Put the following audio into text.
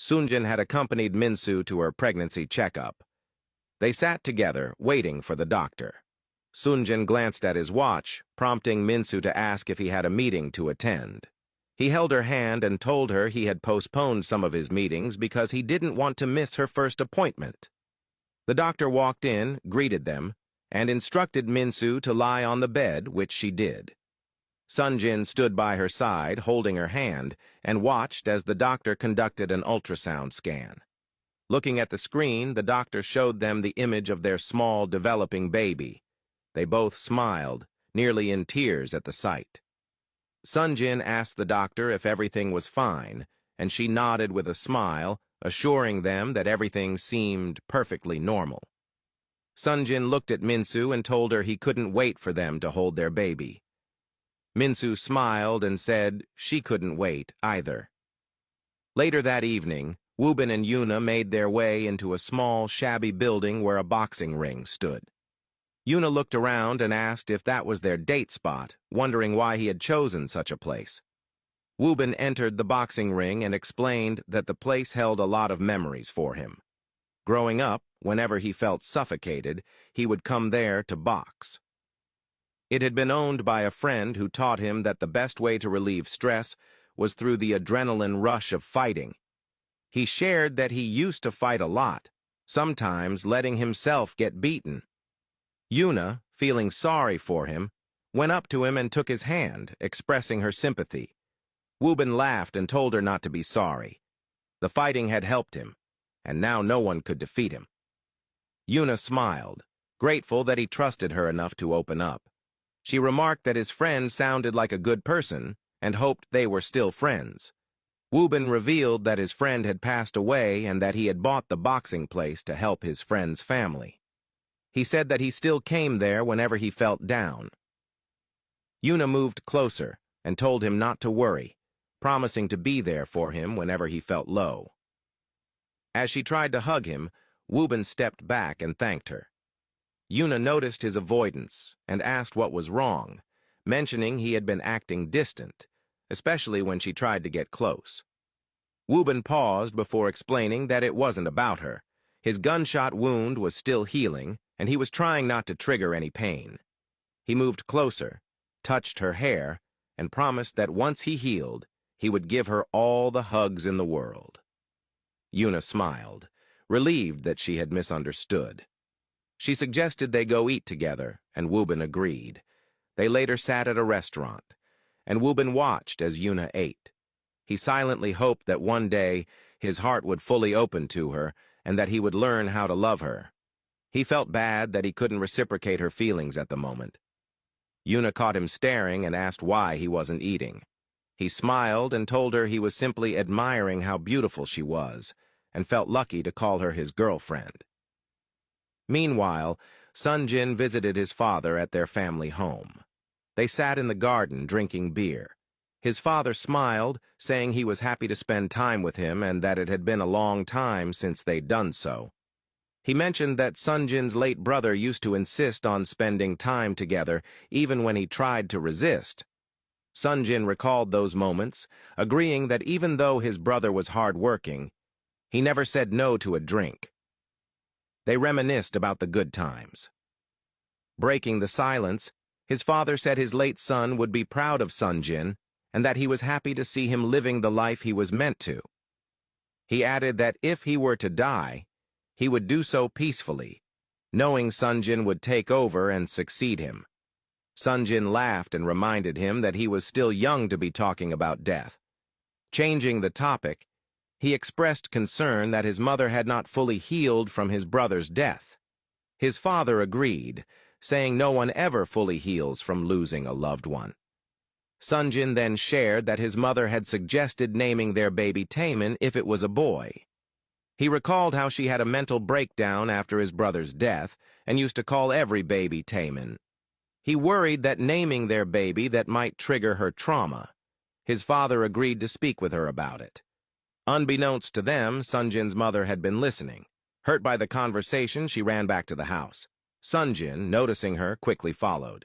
Sonjin had accompanied Minsu to her pregnancy checkup. They sat together, waiting for the doctor. Sonjin glanced at his watch, prompting Minsu to ask if he had a meeting to attend. He held her hand and told her he had postponed some of his meetings because he didn't want to miss her first appointment. The doctor walked in, greeted them, and instructed Minsu to lie on the bed, which she did. Sonjin stood by her side, holding her hand, and watched as the doctor conducted an ultrasound scan. Looking at the screen, the doctor showed them the image of their small, developing baby. They both smiled, nearly in tears at the sight. Sonjin asked the doctor if everything was fine, and she nodded with a smile, assuring them that everything seemed perfectly normal. Sonjin looked at Minsu and told her he couldn't wait for them to hold their baby. Minsu smiled and said she couldn't wait either. Later that evening, Woobin and Yuna made their way into a small, shabby building where a boxing ring stood. Yuna looked around and asked if that was their date spot, wondering why he had chosen such a place. Woobin entered the boxing ring and explained that the place held a lot of memories for him. Growing up, whenever he felt suffocated, he would come there to box. It had been owned by a friend who taught him that the best way to relieve stress was through the adrenaline rush of fighting. He shared that he used to fight a lot, sometimes letting himself get beaten. Yuna, feeling sorry for him, went up to him and took his hand, expressing her sympathy. Woobin laughed and told her not to be sorry. The fighting had helped him, and now no one could defeat him. Yuna smiled, grateful that he trusted her enough to open up. She remarked that his friend sounded like a good person and hoped they were still friends. Woobin revealed that his friend had passed away and that he had bought the boxing place to help his friend's family. He said that he still came there whenever he felt down. Yuna moved closer and told him not to worry, promising to be there for him whenever he felt low. As she tried to hug him, Woobin stepped back and thanked her. Yuna noticed his avoidance and asked what was wrong, mentioning he had been acting distant, especially when she tried to get close. Woobin paused before explaining that it wasn't about her. His gunshot wound was still healing, and he was trying not to trigger any pain. He moved closer, touched her hair, and promised that once he healed, he would give her all the hugs in the world. Yuna smiled, relieved that she had misunderstood. She suggested they go eat together, and Woobin agreed. They later sat at a restaurant, and Woobin watched as Yuna ate. He silently hoped that one day his heart would fully open to her and that he would learn how to love her. He felt bad that he couldn't reciprocate her feelings at the moment. Yuna caught him staring and asked why he wasn't eating. He smiled and told her he was simply admiring how beautiful she was and felt lucky to call her his girlfriend. Meanwhile, Sonjin visited his father at their family home. They sat in the garden drinking beer. His father smiled, saying he was happy to spend time with him and that it had been a long time since they'd done so. He mentioned that Sonjin's late brother used to insist on spending time together even when he tried to resist. Sonjin recalled those moments, agreeing that even though his brother was hard-working, he never said no to a drink. They reminisced about the good times. Breaking the silence, his father said his late son would be proud of Sonjin and that he was happy to see him living the life he was meant to. He added that if he were to die, he would do so peacefully, knowing Sonjin would take over and succeed him. Sonjin laughed and reminded him that he was still young to be talking about death. Changing the topic, he expressed concern that his mother had not fully healed from his brother's death. His father agreed, saying no one ever fully heals from losing a loved one. Sonjin then shared that his mother had suggested naming their baby Taemin if it was a boy. He recalled how she had a mental breakdown after his brother's death and used to call every baby Taemin. He worried that naming their baby that might trigger her trauma. His father agreed to speak with her about it. Unbeknownst to them, Sonjin's mother had been listening. Hurt by the conversation, she ran back to the house. Sonjin, noticing her, quickly followed.